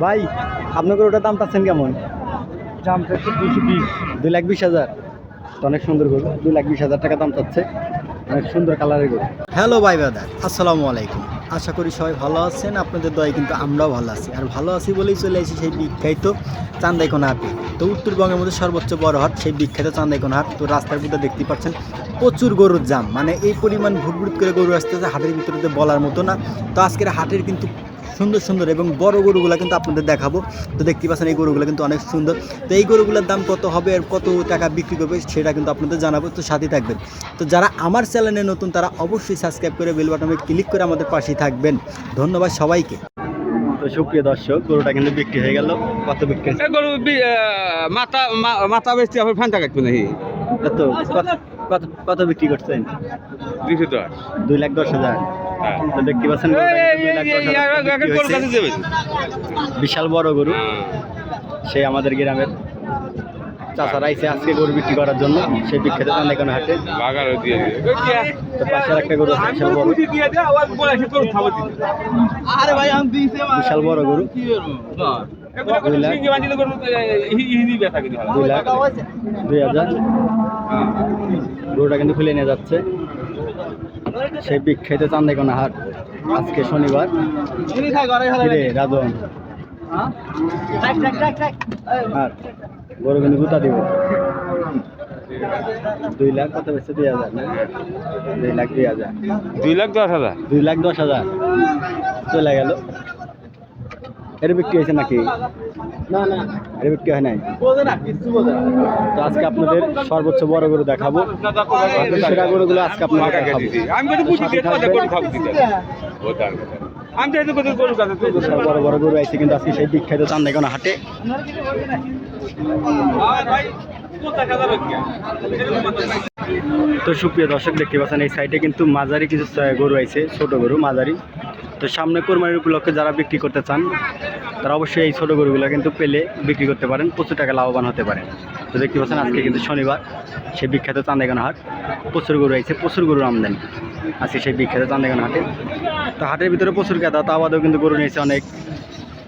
ভাই আপনার ওটার দাম চাচ্ছেন কেমন? দাম চাচ্ছে 220। 2,20,000। অনেক সুন্দর গরু, 2,20,000 টাকা দাম চাচ্ছে। অনেক সুন্দর কালারের গরু। হ্যালো ভাই ব্রাদার, আসসালামু আলাইকুম। আশা করি সবাই ভালো আছেন। আপনাদের দয়ায় কিন্তু আমরাও ভালো আছি, আর ভালো আছি বলেই চলে আসি সেই বিখ্যাত চান্দাইকোনা হাটে। তো উত্তরবঙ্গের মধ্যে সর্বোচ্চ বড় হাট সেই বিখ্যাত চান্দাইকোনা হাট। তো রাস্তার মধ্যে দেখতেই পাচ্ছেন প্রচুর গরুর জাম, মানে এই পরিমাণ ভুটভুট করে গরু আসতেছে হাটের ভিতরে বলার মতো না। তো আজকের হাটের কিন্তু সুন্দর সুন্দর এবং বড় গরুগুলো কিন্তু আপনাদের দেখাবো। তো দেখতে পাচ্ছেন এই গরুগুলো কিন্তু অনেক সুন্দর। তো এই গরুগুলোর দাম কত হবে আর কত টাকা বিক্রি করবে সেটা কিন্তু আপনাদের জানাবো, তো সাথে থাকবেন। তো যারা আমার চ্যানেলে নতুন তারা অবশ্যই সাবস্ক্রাইব করে বেল বাটনে ক্লিক করে আমাদের পাশেই থাকবেন। ধন্যবাদ সবাইকে। তো সুপ্রিয় দর্শক, গরুটা কিন্তু বিক্রি হয়ে গেল। কত বিক্রি? গরু মাথা বেশি আপনার ফ্যানটা কাটবে নাকি? কত কত কত বিক্রি করছেন? 210। 2,10,000। তো দেখতে পাচ্ছেন বিশাল বড় গরু। সেই আমাদের গ্রামের চাচারা আইছে আজকে গরু বিক্রি করার জন্য সেই বিখ্যাত চান্দাইকোনা হাটে। তো পাশের একটা গরু আছে বিশাল বড়, বিশাল বড় গরু। 2,02,000 গরুটা কিন্তু খুলে নিয়ে যাচ্ছে সেই বিখ্যাত চান্দাইকোনা হাট। আজকে শনিবার। রাজন আর গরু কিন্তু গুতা দিব। 2 লাখ কত বেশি? 2,000 না? 2,02,000। 210,000। 2,10,000 চলে গেল। এর বিক্রি হয়েছে নাকি? না না, এর বিক্রি হয় নাই। তো আজকে আপনাদের সর্বোচ্চ বড় গরু দেখাবো। সেরা গরুগুলো আজকে আপনাদের দেখাবো। বড় বড় গরু আছে কিন্তু আজকে সেই বিখ্যাত চান্দাইকোনা হাটে। তো সুপ্রিয় দর্শক, দেখতে পাচ্ছেন এই সাইডে কিন্তু মাঝারি কিছু গরু আছে, ছোট গরু মাঝারি। তো সামনে কোরবানির উপলক্ষে যারা বিক্রি করতে চান তারা অবশ্যই এই ছোটো গরুগুলো কিন্তু পেলে বিক্রি করতে পারেন, প্রচুর টাকা লাভবান হতে পারে। তো দেখতে পাচ্ছেন আজকে কিন্তু শনিবার, সেই বিখ্যাত চান্দাইকোনা হাট। প্রচুর গরু আছে, প্রচুর গরুর আমদানি আজকে সেই বিখ্যাত চান্দাইকোনা হাটে। তো হাটের ভিতরে প্রচুর ক্রেতা, তা বাদেও কিন্তু গরু নিয়েছে অনেক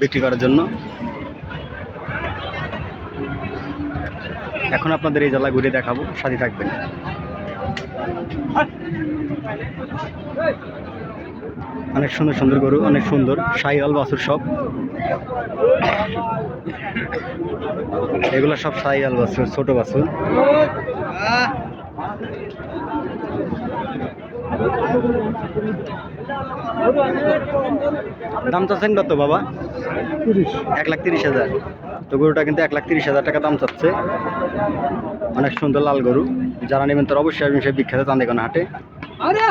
বিক্রি করার জন্য। এখন আপনাদের এই জেলা ঘুরে দেখাবো, সাথে থাকবেন। অনেক সুন্দর সুন্দর গরু, অনেক সুন্দর শাহিওয়াল বাছুর সব। এগুলো সব শাহিওয়াল বাছুর, ছোট বাছুর। দাম চাচ্ছেন কত বাবা? 1,30,000। তো গরুটা কিন্তু 1,30,000 টাকা দাম চাচ্ছে। অনেক সুন্দর লাল গরু। যারা নেবেন তারা অবশ্যই আসবেন সেই বিখ্যাত চান্দাইকোনা হাটে।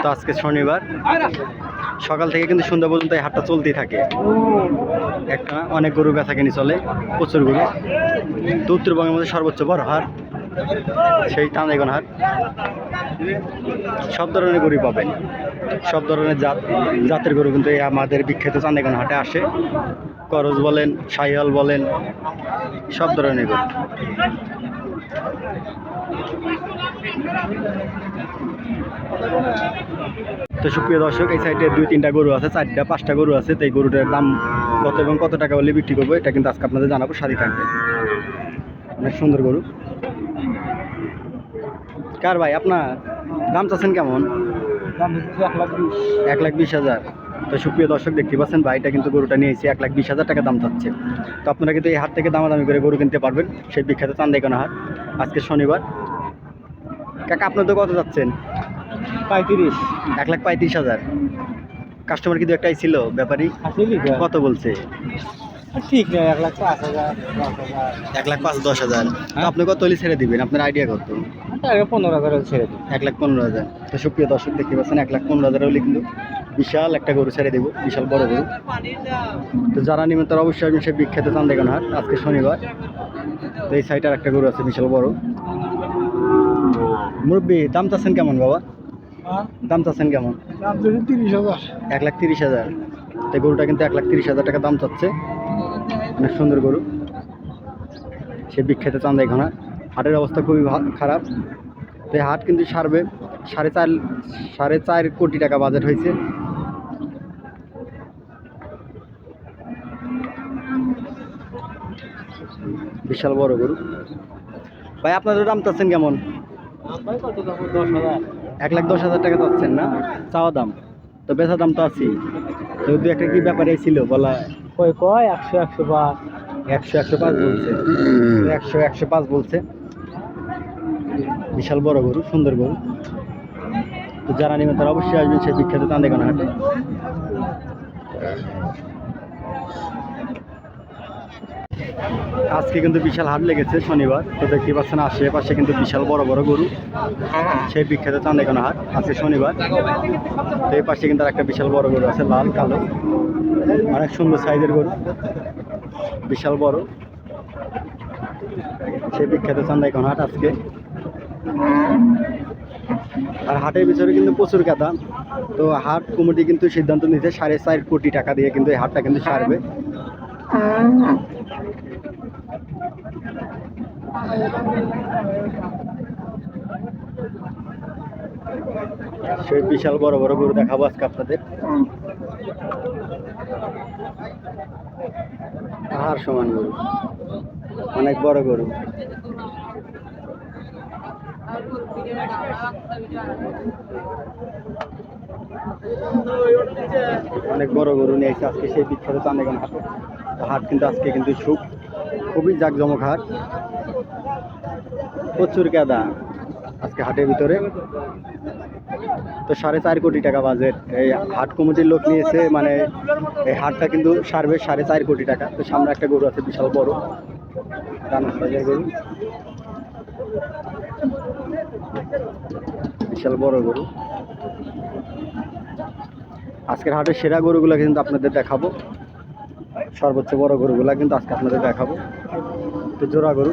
তো আজকে শনিবার, সকাল থেকে কিন্তু সন্ধ্যা পর্যন্ত এই হাটটা চলতেই থাকে। একটা অনেক গরু বেচা কিনি চলে, প্রচুর গরু। তো উত্তরবঙ্গের মধ্যে সর্বোচ্চ বড় হাট সেই চান্দাইকোনা হাট। সব ধরনের গরু পাবেন, সব ধরনের জাতের গরু কিন্তু এই আমাদের বিখ্যাত চান্দাইকোনা হাটে আসে। করজ বলেন, শাহিওয়াল বলেন, সব ধরনের গরু। তো সুপ্রিয় দর্শক, এই সাইডে 2-3টা গরু আছে, 4-5টা গরু আছে। তো এই গরুটার দাম কত এবং কত টাকা হলে বিক্রি করবো এটা কিন্তু আজকে আপনাদের জানাবো, সাথে থাকবে। অনেক সুন্দর গরু। কার ভাই আপনার দাম চাচ্ছেন কেমন? 1,20,000। তো সুপ্রিয় দর্শক, দেখতে পাচ্ছেন ভাইটা কিন্তু গরুটা নিয়েছে 1,20,000 টাকা দাম চাচ্ছে। তো আপনারা কিন্তু এই হাট থেকে দামাদামি করে গরু কিনতে পারবেন, সেই বিখ্যাত চান্দাইকোনা হাট। আজকে শনিবার। কাকা আপনার তো কত যাচ্ছেন? 35। 1,35,000। কাস্টমার কিন্তু একটাই ছিল, ব্যাপারী কত বলছে? ঠিক নেই, 1,05,000, 10,000। 1,05,000-10,000। তো আপনি কত হলে ছেড়ে দিবেন? আপনার আইডিয়া কত? 15,000 ছেড়ে দিই। 1,15,000। তো সুপ্রিয় দর্শক, দেখতে পাচ্ছেন 1,15,000 হলে কিন্তু বিশাল একটা গরু ছেড়ে দেবো, বিশাল বড় গরু। তো যারা নেবেন তারা অবশ্যই আসবেন সেই বিখ্যাত চান্দাইকোনা হাট। আজকে শনিবার। তো এই সাইডের একটা গরু আছে বিশাল বড়। মুরব্বী দাম চাচ্ছেন কেমন বাবা? দাম চাচ্ছেন কেমন? 1,30,000। তো গরুটা কিন্তু 1,30,000 টাকা দাম চাচ্ছে। অনেক সুন্দর গরু, সে বিখ্যাত চান্দাইকোনা হাটের অবস্থা খুবই খারাপ। তো এই হাট কিন্তু সারবে 4.5 কোটি টাকা বাজেট হয়েছে। বিশাল বড় গরু। ভাই আপনাদের দাম চাচ্ছেন কেমন? 1,10,000 টাকা চাচ্ছেন না? চাওয়া দাম তো, বেচা দাম তো আছেই। তো দু একটা কি ব্যাপারে ছিল বলা? 100, 105 বলছে, 105 বলছে। বিশাল বড় গরু, সুন্দর গরু। তো যারা নেবেন তারা অবশ্যই আসবেন সেই বিখ্যাত চান্দেগানা হাটে। আজকে কিন্তু বিশাল হাট লেগেছে শনিবার, তো দেখতে পাচ্ছেন আশেপাশে কিন্তু বিশাল বড় বড় গরু, সেই বিখ্যাত চান্দেগানা হাট আজকে শনিবার। তো এই পাশে কিন্তু আর একটা বিশাল বড় গরু আছে, লাল কালো, অনেক সুন্দর সাইজের গরু, বিশাল বড়, সেই বিখ্যাত চান্দেগানা হাট আজকে। আর হাটের ভিতরে কিন্তু প্রচুর কাদা। তো হাট কমিটি কিন্তু সিদ্ধান্ত নিয়েছে 4.5 কোটি টাকা দিয়ে কিন্তু এই হাটটা কিন্তু সারবে। সেই বিশাল বড় বড় গরু দেখাবো আজকে আপনাদের। পাহাড় সমান গরু, অনেক বড় গরু। অনেক বড় গরু নিয়ে এসে আজকে সেই বিখ্যাত চান্দেগানা হাটে। হাট কিন্তু আজকে কিন্তু খুবই জাঁকজমক হাট, প্রচুর কাদা আজকে হাটের ভিতরে। তো 4.5 কোটি টাকা বাজেট এই হাট কমিটির লোক নিয়েছে, মানে এই হাটটা কিন্তু সারবে 4.5 কোটি টাকা। তো সামনে একটা গরু আছে বিশাল বড়, গরু, বিশাল বড় গরু। আজকের হাটের সেরা গরুগুলা কিন্তু আপনাদের দেখাবো, সর্বোচ্চ বড় গরুগুলা কিন্তু আজকে আপনাদের দেখাবো। তো জোড়া গরু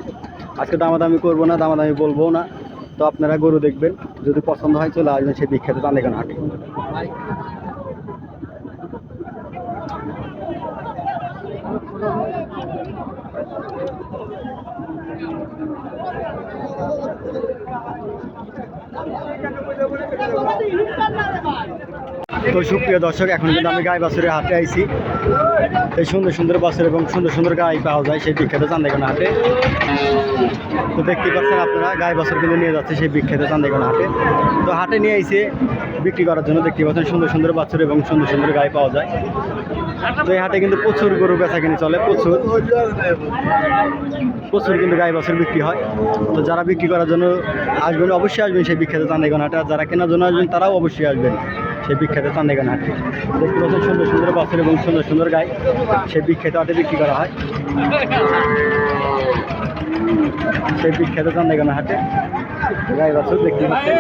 আজকে দামাদামি করবো না, দামাদামি বলবো না। তো আপনারা গরু দেখবেন, যদি পছন্দ হয় চলে আসবেন সেই বিখ্যাত চান্দেগানা হাটে। তো সুপ্রিয় দর্শক, এখন কিন্তু আমি গাই বাছুরের হাটে আইছি। এই সুন্দর সুন্দর বাছুর এবং সুন্দর সুন্দর গাই পাওয়া যায় সেই বিখ্যাত চান্দেগানা হাটে। তো দেখতে পাচ্ছেন আপনারা গাই বাছুর কিন্তু নিয়ে যাচ্ছে সেই বিখ্যাত চান্দেগানা হাটে। তো হাটে নিয়ে আইছে বিক্রি করার জন্য। দেখতে পাচ্ছেন সুন্দর সুন্দর বাছুর এবং সুন্দর সুন্দর গাই পাওয়া যায়। তো এই হাটে কিন্তু প্রচুর গরু বেচা কিনে চলে, প্রচুর কিন্তু গাই বাছুর বিক্রি হয়। তো যারা বিক্রি করার জন্য আসবেন অবশ্যই আসবেন সেই বিখ্যাত চান্দেগানা হাটে। আর যারা কেনার জন্য আসবেন তারাও অবশ্যই আসবেন সেই বিখ্যাত চান্দেগানা হাটে। দেখতে পাচ্ছেন সুন্দর সুন্দর বাছুর এবং সুন্দর সুন্দর গাই সেই বিখ্যাত হাটে বিক্রি করা হয়, সেই বিখ্যাত চান্দেগানা হাটে গাই বাছুর দেখতে পাচ্ছেন।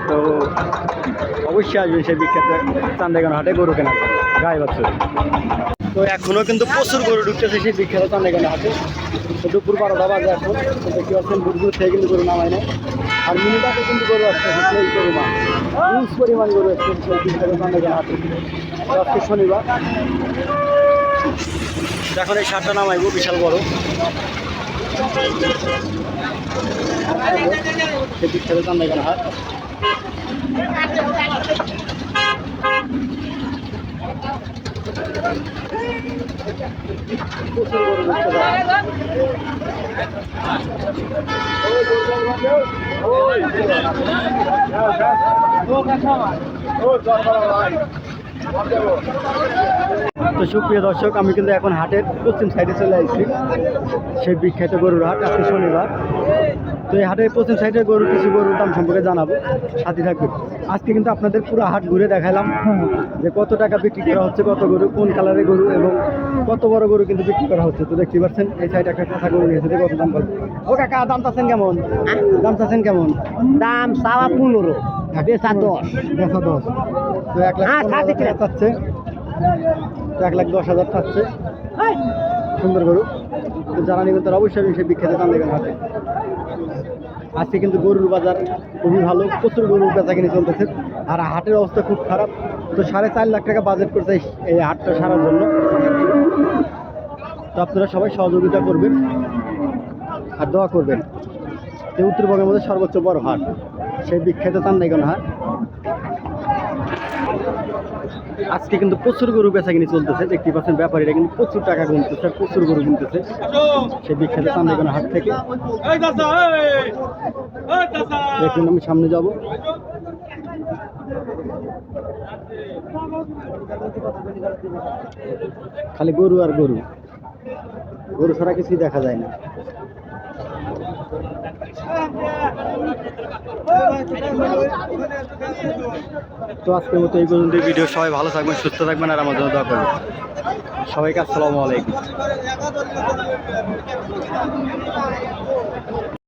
তো অবশ্যই আসবেন সেই বিখ্যাত চান্দেগানা হাটে গরু কেনার জন্য গাই বাছুর। তো এখনো কিন্তু প্রচুর গরু ঢুকতেছে সেই বিখ্যাত চান্দেগানা হাটে। তো দুপুর 12টা বাজে এখন। তো দেখতে পাচ্ছেন বুটগুলো থেকে কিন্তু গরু নামায় না। আর মিনিটাতে কিন্তু গরু আসছে সেই পরিমাণ, হিউজ পরিমাণ গরু আসছে সেই বিখ্যাত চান্দেগানা হাটে। আজকে শনিবার, এখন এই সারটা নামাইবো, বিশাল বড় সেই বিখ্যাত চান্দেগানা হাট। প্রচুর গরু দেখতে পাই। তো সুপ্রিয় দর্শক, আমি কিন্তু এখন হাটের পশ্চিম সাইডে চলে আসছি, সেই বিখ্যাত গরুর হাট। আজকে শনিবার। তো এই হাটের পশ্চিম সাইডে গরু, কিছু গরুর দাম সম্পর্কে জানাবো, সাথে থাকবে। আজকে কিন্তু আপনাদের পুরো হাট ঘুরে দেখালাম যে কত টাকা বিক্রি করা হচ্ছে, কত গরু, কোন কালারের গরু এবং কত বড় গরু কিন্তু বিক্রি করা হচ্ছে। তো দেখতে পাচ্ছেন এই সাইডে একটা কাঁচা গরু নিয়েছে, কত দাম বলবো। ও কাকা, দাম চাচ্ছেন কেমন? দাম চাচ্ছেন কেমন? দাম 15.5, বেচা 10। বেচা 10। তো 1,15,000 চাচ্ছে, 1,10,000 চাচ্ছে। সুন্দর গরু। তো যারা নেবেন তারা অবশ্যই সেই বিখ্যাত চান্দেগানা হাটে। আজকে কিন্তু গরুর বাজার খুবই ভালো, প্রচুর গরুর বেচা কিনে চলতেছে। আর হাটের অবস্থা খুব খারাপ। তো 4.5 লাখ টাকা বাজেট করছে এই হাটটা সারার জন্য। তো আপনারা সবাই সহযোগিতা করবেন আর দোয়া করবেন। এই উত্তরবঙ্গের মধ্যে সর্বোচ্চ বড় হাট, সেই বিখ্যাত চান্দেগানা হাট। আজকে কিন্তু প্রচুর গরু বেচা কিনে চলতেছে, দেখতে পাচ্ছেন ব্যাপারীরা কিন্তু প্রচুর টাকা গুনতেছে, প্রচুর গরু কিনতেছে সেই বিখ্যাত চান্দিগঞ্জ হাট থেকে। এখন আমি সামনে যাব। খালি গরু আর গরু, গরু ছাড়া কিছুই দেখা যায় না। তো আজকের মতো এই পর্যন্ত ভিডিও। সবাই ভালো থাকবেন, সুস্থ থাকবেন আর আমার জন্য দোয়া করবেন। সবাইকে আসসালামু আলাইকুম।